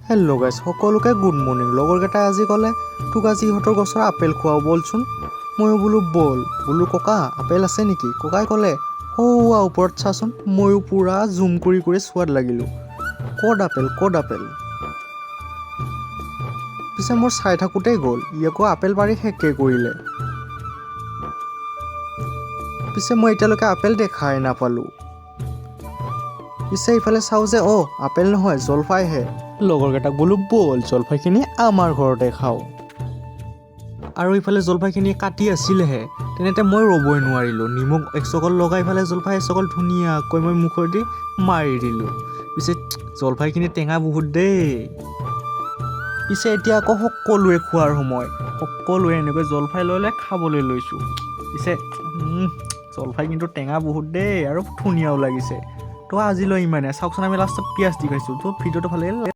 Hello' guys, সকলোকে good morning. লগৰকেইটাই আজি ক'লে তোক আজি ইহঁতৰ গছৰ আপেল খুৱাওঁ ব'লচোন। ময়ো বোলো ব'ল। বোলো ককা আপেল আছে নেকি? ককাই ক'লে সৌৱা ওপৰত চাচোন। ময়ো পূৰা জুম কৰি চোৱাত লাগিলোঁ। ক'ত আপেল ক'ত আপেল? পিছে মোৰ চাই থাকোঁতেই গ'ল, ই আকৌ আপেল পাৰি শেষেই কৰিলে। পিছে মই এতিয়ালৈকে আপেল দেখাই নাপালোঁ। পিছে ইফালে চাওঁ যে আপেল নহয় জলফাইহে। লগৰকেইটাক বোলো ব'ল জলফাইখিনি আমাৰ ঘৰতে খাওঁ। আৰু ইফালে জলফাইখিনি কাটি আছিলেহে, তেনেতে মই ৰ'বই নোৱাৰিলোঁ। নিমখ একচকল লগাই ফালে জলফাই এচকল ধুনীয়াকৈ মই মুখেদি মাৰি দিলোঁ। পিছে জলফাইখিনি টেঙা বহুত দেই। পিছে এতিয়া আকৌ সকলোৱে খোৱাৰ সময়। সকলোৱে এনেকৈ জলফাই লৈ খাবলৈ লৈছোঁ। পিছে জলফাই কিন্তু টেঙা বহুত দেই আৰু ধুনীয়াও লাগিছে। তো আজিলৈ ইমানে। চাওকচোন আমি লাষ্টত পিঁয়াজ দি খাইছোঁ। তো ভিডিঅ'টো ভালে